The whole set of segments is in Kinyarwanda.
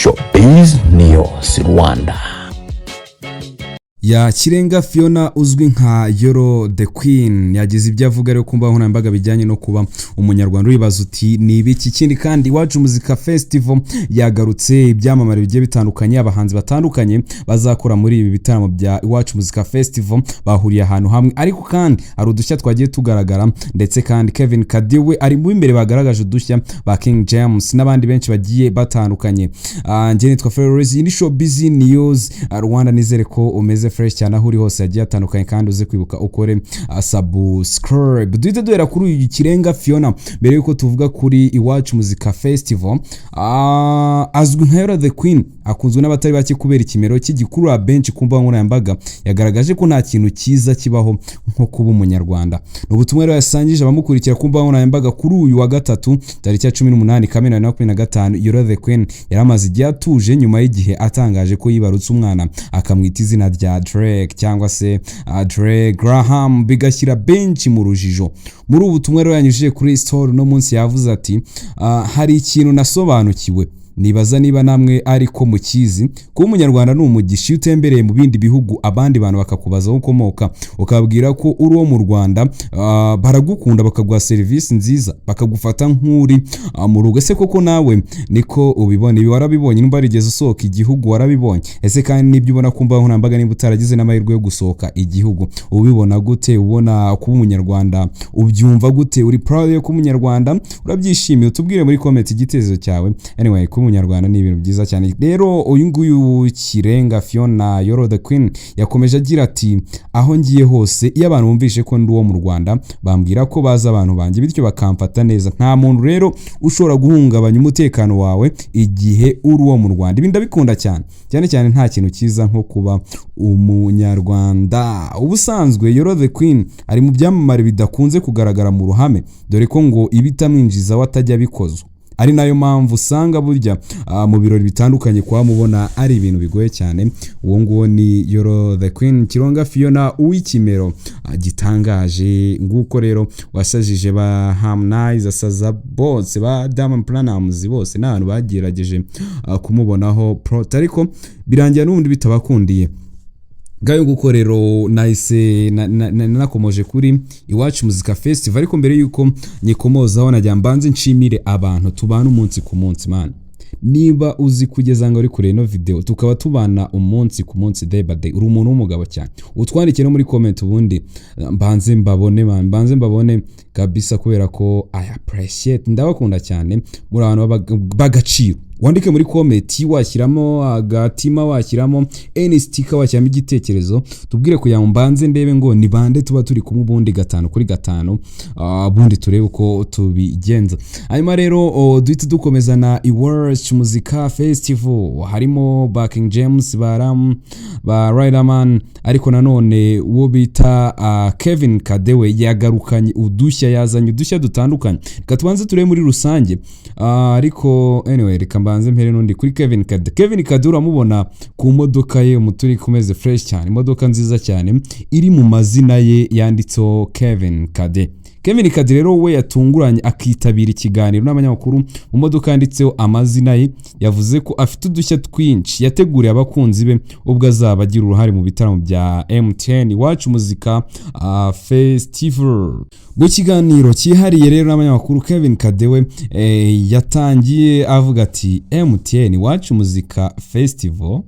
Showbiz News Rwanda. Ya Kirenga Fiona uzwi nka Yolo The Queen yagize ibyo avuga rero kumba nkoranyambaga bijyanye no kuba umunyarwanda uribaza uti ni ibiki kindi kandi Iwacu Muzika Festival yagarutse ibyamamare bigiye bitandukanye abahanzi batandukanye bazakora muri ibi bitaramo bya Iwacu Muzika Festival bahuriye ahantu hamwe ariko kandi hari udushya twagiye tugaragara ndetse kandi Kevin Kade we ari mu imbere bagaragaje udushya ba King James n'abandi benshi bagiye batandukanye. Nje nitwa Flores ni Showbiz News Rwanda nizere ko umeze fresh cyane aho uri hose yagiye atandukanye kandi uze kwibuka ukore subscribe. Duhita duhera kuri uyu Kirenga Fiona mbere yuko tuvuga kuri Iwacu Muzika Festival. Azwi nka Yolo The Queen akunzwe n'abatari bake kubera ikimero cy'igikurura benshi kumba nkoranyambaga yagaragaje ko nta kintu cyiza kibaho nko kuba umunyarwanda. Ubutumwa rero yasangije abamukurikira kumba nkoranyambaga kuri uyu wa gatatu tariki ya 18 Kamena 2025 Yolo The Queen yaramaze igihe atuje nyuma y'igihe atangaje ko yibarutse umwana akamwita izina rya Drake cyangwa se Drake Graham bigashyira benshi mu rujijo. Muri ubu butumwa rero yanyujije kuri story no munsi yavuze ati hari ikintu nasobanukiwe nibaza niba namwe ariko mukizi ko umunyarwanda ni umugisha utembereye mu bindi bihugu abandi bantu bakakubaza ukomoka ukabwira ko uri wo mu Rwanda baragukunda bakaguha service nziza bakagufata nk'uri mu rugo. Ese koko nawe niko ubibona? Ibi warabibonye nimba rigeze usohoka igihugu warabibonye? Ese kandi nibyo ubona kumba nkoranyambaga nimba utaragize n'amahirwe yo gusohoka igihugu ubibona gute? Ubona kuba umunyarwanda ubyumva gute? Uri proud yo kuba umunyarwanda? Urabyishimiye? Utubwire muri comment igitekerezo cyawe. Anyway umunyarwanda ni ibintu byiza cyane. Rero uyu nguyu Kirenga Fiona Yolo The Queen yakomeje agira ati aho ngiye hose iyo abantu bumvishe ko ndi uwo mu Rwanda bambwira ko baza abantu banjye bityo bakamfata neza. Nta muntu rero ushobora guhungabanya umutekano wawe igihe uri uwo mu Rwanda. Ibi ndabikunda cyane cyane nta kintu cyiza nko kuba umunyarwanda. Ubusanzwe Yolo The Queen ari mu byamamare bidakunze kugaragara mu ruhame dore ko ngo ibitamwinjiza watajya bikozwa ari nayo mpamvu usanga burya mu birori bitandukanye kwa mubona ari ibintu bigoye cyane. Uwo nguwo ni Yolo The Queen Kirenga Fiona uw'ikimero gitangaje nguko rero wasajije ba Harmonize asaza bose ba Diamond Platnumz bose n'abantu bagerageje kumubonaho pro ariko birangira n'ubundi bitabakundiye. Gayo gukorero nahise nakomoje kuri Iwacu Muzika Festival ariko mbere yuko nyikomozaho najya mbanze nshimire abantu tubana umunsi ku munsi man. Niba uzi kugeza ngo uri kure no video tukaba tubana umunsi ku munsi day by day uri umuntu w'umugabo cyane. Utwandikire no muri comment ubundi mbanze mbabone kabisa kubera ko I appreciate ndabakunda cyane muri abantu bagaciro. Wandike muri comment washyiramo agatima washyiramo any sticker washyiramo igitekerezo tubwire ko yambanze ndebe ngo ni bande tuba turi kumwe ubundi 5 kuri 5 bundi turebe uko tubigenza. Hanyuma rero duhita dukomeza na Iwacu Muzika Festival harimo ba King James ba Riderman ariko nanone uwo bita Kevin Kade we yagarukanye yazanye udushya dutandukanye. Reka tubanze turebe muri rusange ariko anyway reka mbanze mpere nundi kuri Kevin Kade. Kevin Kade uramubona ku modoka ye umuturi kumeze fresh cyane, imodoka nziza cyane iri mu mazina ye yanditseho Kevin Kade. Kevin Kade rero we yatunguranye akitabira ikiganiro n'abanyamakuru mu modoka yanditseho amazina ye yavuze ko afite udushya twinshi yateguriye abakunzi be ubwo azaba agira uruhare mu bitaramo bya MTN Iwacu Muzika Festival. Mu kiganiro cyihariye rero n'abanyamakuru Kevin Kade we yatangiye avuga ati MTN Iwacu Muzika Festival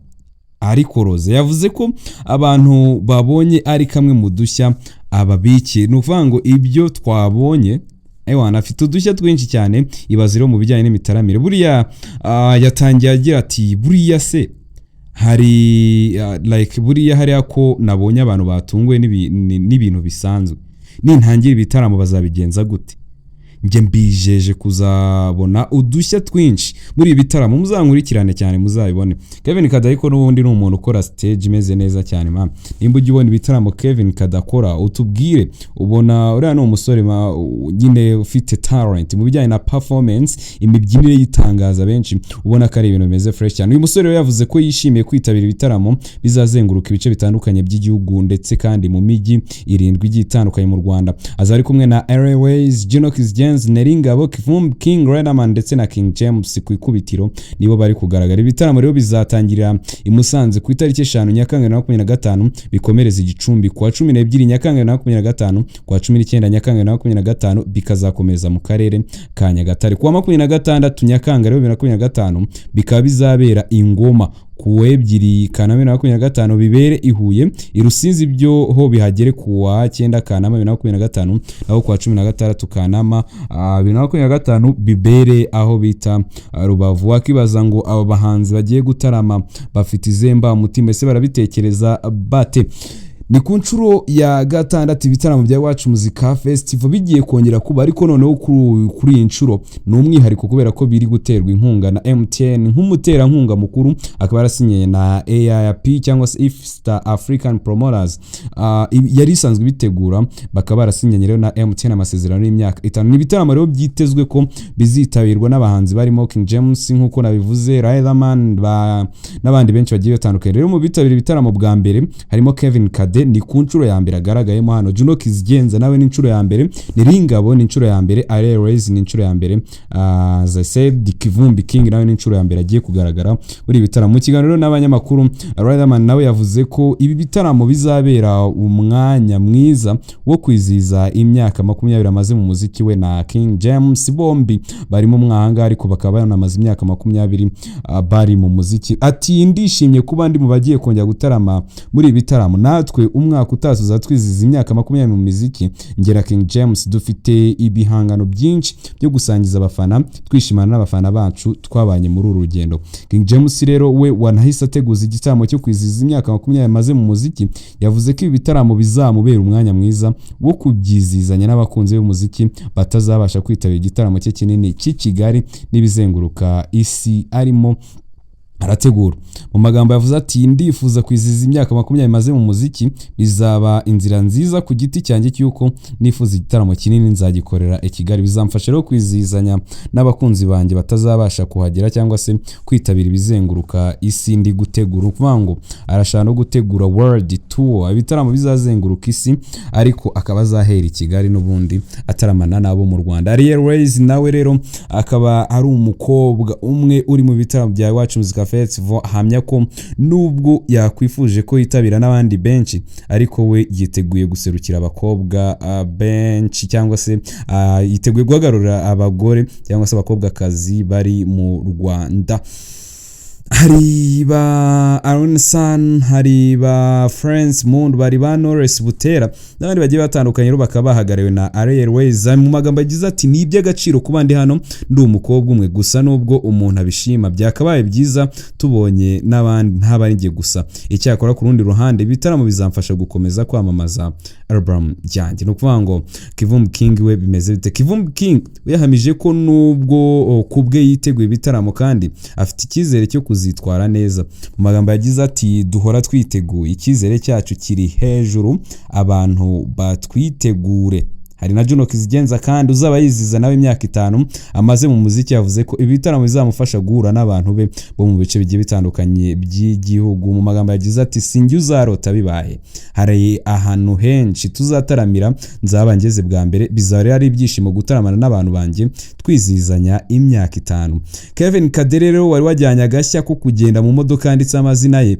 ariko Rose yavuze ko abantu babonye ari kamwe mu dushya ababiki nuvuga ngo ibyo twabonye ewana afite udushya twinshi cyane ibaziro mu bijyanye n'imitaramire. Buriya yatangiye agira ati buriya se hari buriya hari ako nabonye abantu batunguwe n'ibintu bisanzwe nintangira ibitaramo bazabigenza gute? Nje mbijeje kuzabona udushya twinshi muri ibi bitaramo muzankurikirane cyane muzabibone. Kevin Kade ariko n'ubundi ni umuntu ukora stage imeze neza cyane man. Nimba ujye ubona ibitaramo Kevin Kade akora utubwire ubona uriya no umusore nyine ufite talent mu bijyanye na performance imibyinire yitangaza benshi ubona ko ari ibintu bimeze fresh cyane. Uyu musore yavuze ko yishimiye kwitabira ibitaramo bizazenguruka ibice bitandukanye by'igihugu ndetse kandi mu mijyi 7 igitandukanye mu Rwanda. Azari kumwe na Ariel Wayz, Juno Kizigenza Benz, Neringabo, Kivumbi King, Riderman ndetse na King James ku ikubitiro nibo bari kugaragara. Ibitaramo rero bizatangirira i Musanze ku itariki 5 Nyakanga 2025 bikomereza Igicumbi ku 12 Nyakanga 2025 ku 19 Nyakanga 2025 bikazakomeza mu karere ka Nyagatare ku 26 Nyakanga 2025 bikaba bizabera Ingoma ku 2 Kanama 2025 bibere i Huye, i Rusizi byo ho bihagere ku 9 Kanama 2025 naho ku 16 Kanama 2025 bibere aho bita Rubavu. Wakibaza ngo aba bahanzi bagiye gutarama bafite izemba mutima ese barabitekereza bate? Ni ku nshuro ya gatandatu ibitaramo bya Iwacu Muzika Festival bigiye kongera kuba, ariko noneho kuri iyi nshuro ni umwihariko kubera ko biri guterwa inkunga na MTN nk'umuterankunga mukuru, akaba yarasinye na AIP cyangwa se East African Promoters. Yari isanzwe bitegura bakaba barasinyanye rero na MTN amasezerano y'imyaka 5. Ni ibitaramo rero byitezwe ko bizitabirwa n'abahanzi barimo King James nkuko nabivuze, Riderman n'abandi benshi bagiye batandukanye. Rero mu bitabira ibitaramo bwa mbere harimo Kevin Kade, ni ku nshuro ya mbere agaragayemo hano. Juno Kizigenza nawe ni nshuro ya mbere, Neringabo ni nshuro ya mbere, Ariel Wayz ni nshuro ya mbere, as I said Kivumbi King nawe ni nshuro ya mbere agiye kugaragara muri bitaramo. Mu kiganiro n'abanyamakuru Riderman nawe yavuze ko ibi bitaramo bizabera umwanya mwiza wo kwiziza imyaka 20 amaze mu muziki we na King James, bombi bari mu mwanga ariko bakaba banamaze imyaka 20 bari mu muziki. Ati ndishimye kuba ndi mu bagiye kongera gutarama muri ibi bitaramo, natwe umwaka utazuza twiziza imyaka 20 mu muziki. Ngera King James dufite ibihangano byinshi byo gusangiza abafana, twishimana n'abafana bacu twabanye muri uru rugendo. King James rero we wanahise ateguza igitaramo cyo kwiziza imyaka 20 amaze mu muziki, yavuze ko ibi bitaramo bizamubera umwanya mwiza wo kubyizizanya n'abakunzi b'umuziki batazabasha kwitabira igitaramo cye kinini cy'Kigali n'ibizenguruka isi arimo arategura. Mu magambo yavuze ati ndifuza kwiziza imyaka 20 maze mu muziki, bizaba inzira nziza ku giti cyanjye cyuko nifuza igitaramo kinini nzagikorera i Kigali, bizamfasha rero kwizizanya n'abakunzi banjye batazabasha kuhagera cyangwa se kwitabira ibizenguruka isi ndi gutegura. Ukuvango arashaka no gutegura world tour, ibitaramo bizazenguruka isi ariko akaba azahera i Kigali n'ubundi ataramana nabo mu Rwanda. Ariel Wayz nawe rero akaba ari umukobwa umwe uri mu bitaramo bya Iwacu Muzika Festival, ahamya ko nubwo yakwifuje ko yitabira n'abandi benshi ariko we yiteguye guserukira abakobwa benshi cyangwa se yiteguye guhagarura abagore cyangwa se abakobwa kazi bari mu Rwanda. Hari ba Aaron San, hari ba Friends Moon, bari ba Knowless Butera n'abandi bagiye batandukanye rero bakaba bahagariwe na Ariel Wayz. Mu magambo yagize ati ni iby'agaciro kuba ndi hano ndi umukobwa umwe gusa, nubwo umuntu abishima byakabaye byiza tubonye n'abandi ntabari ngiye gusa. Icyakora ku rundi ruhande ibitaramo bizamfasha gukomeza kwamamaza album yanjye. No kuvuga ngo Kivumbi King we bimeze bite? Kivumbi King yahamije ko nubwo kubwe yiteguye ibitaramo kandi afite icyizere cyo kuzitwara neza. Mu magambo yagize ati duhora twiteguye, icyizere cyacu kiri hejuru, abantu batwitegure. Hari na Juno Kizigenza kandi uzaba yiziza nawe imyaka 5 amaze mu muziki, yavuze ko ibitaramo bizamufasha guhura n'abantu be bo mu bice bigiye bitandukanye by'igihugu. Mu magambo yagize ati sinjye uzarota bibaye, hari ahantu henshi tuzataramira nzaba ngeze bwa mbere, bizaba ari ibyishimo gutaramana n'abantu banjye twizizanya imyaka 5. Kevin Kade rero wari wajyanye agashya ko kugenda mu modoka yanditse amazina ye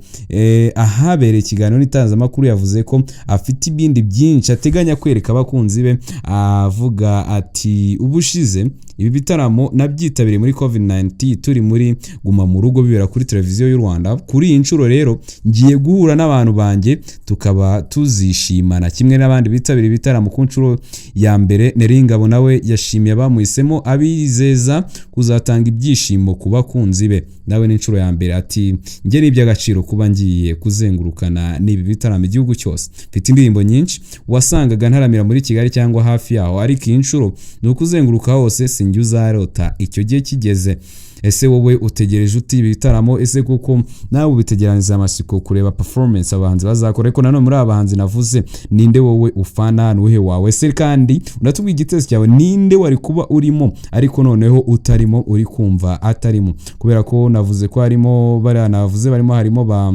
ahabereye ikiganiro n'itangazamakuru, yavuze ko afite ibindi byinshi ateganya kwereka abakunzi be, avuga ati ubushize ibi bitaramo nabyitabiriye muri COVID-19 turi muri guma mu rugo bibera kuri televiziyo y'u Rwanda. Kuri iyi nshuro rero ngiye guhura n'abantu banjye tukaba tuzishimana kimwe n'abandi bitabiriye ibitaramo ku nshuro ya mbere. Neringabo nawe yashimiye abamuhisemo, abizeza kuzatanga ibyishimo ku bakunzi be nawe n'inshuro ya mbere. Ati nge ni iby'agaciro kuba ngiye kuzengurukana n'ibi bitaramo igihugu cyose, mfite indirimbo nyinshi wasangaga ntaramira muri Kigali cyangwa hafi yaho, ariko iyi nshuro ni ukuzenguruka hose sinjye uzarota icyo gihe kigeze. Ese wowe utegereje uti ibitaramo? Ese kuko nawe ubitegeraniza amasiko kureba performance abahanzi bazakora? Ariko nanone muri abahanzi navuze ninde wowe ufana, nuhe wawe? Se kandi unatubwiye igitekerezo cyawe, ninde wari kuba urimo ariko noneho utarimo uri kumva atarimo? Kubera ko navuze ko harimo barimo harimo ba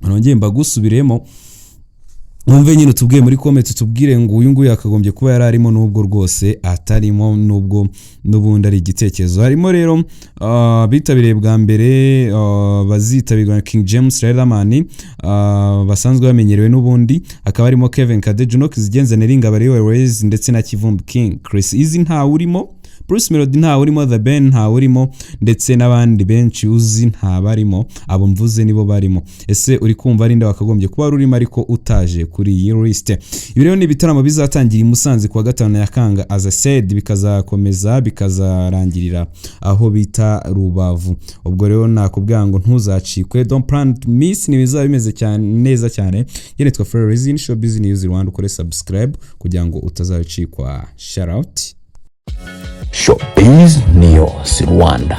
nongeye mbagusubiremo mwumve nyine tubwiye muri comment tubwire ngo uyu nguyu yakagombye kuba yararimo nubwo rwose atarimo nubwo nubundi ari igitekerezo. Harimo rero bitabiriye bwa mbere bazitabirwa King James Riderman basanzwe bamenyerewe n'ubundi, akaba harimo Kevin Kade, Juno Kizigenza Ariel Wayz ndetse na Kivumbi King. Chris Easy nta urimo, Bruce Melody nta urimo, The Ben nta urimo ndetse n'abandi benshi uzi nta barimo, abo mvuze nibo barimo. Ese uri kumva ari nde wakagombye kuba rurimo ariko utaje kuri iyi list? Ibi rero ni ibitaramo bizatangira i Musanze kuwa 5 Nyakanga as I said, bikazakomeza bikazarangirira aho bita Rubavu. Ubwo rero nakubwira ngo ntuzacikwe, don't plan to miss, ni bizaba bimeze cyane neza cyane. Yene twa Florezine Show Business News Rwanda, ukore subscribe kugira ngo utazabicikwa. Shout out Showbiz News Rwanda.